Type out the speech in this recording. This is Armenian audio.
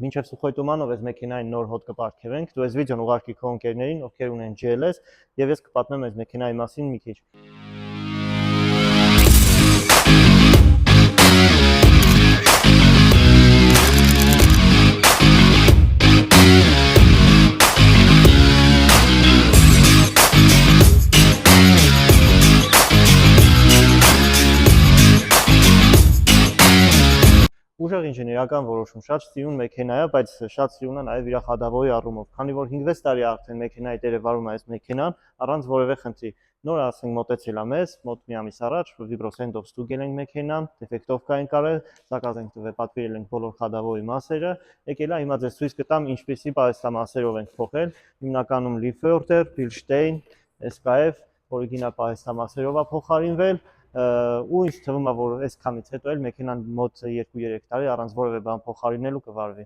Մինչև Սուխոյ-Տումանով այս մեքենային նոր հոդ կպարգևենք, դու այս վիդեոն ուղարկի քո ընկերներին, ովքեր ունեն GLS, եւ ես կպատմեմ այս մեքենայի մասին մի քիչ։ Ուժեղ ինժեներական որոշում, շատ սիրուն մեքենա է, բայց շատ սիրուն է նաև իր խադավոյի առումով, քանի որ 5-6 տարի արդեն մեքենայի տերը վարում է այս մեքենան առանց որևէ խնդրի։ Նոր ասենք մոտեցել է մեզ, մոտ մի ամիս առաջ, վիբրոսենդով ստուգել ենք մեքենան, դեֆեկտով կային կարել, սակավ ենք տվել, պատվիրել ենք բոլոր խադավոյի մասերը, եկել է, հիմա ձեզ ցույց կտամ ինչպիսի պահեստամասերով ենք փոխել, հիմնականում Lieförder, Bilstein, SKF, օրիգինալ պահեստամասերով է փոխարինվել, ու ինձ թվում է, որ այսքանից հետո էլ մեքենան մոտ 2-3 տարի առանց որևէ բան փոխարինելու կվարվի։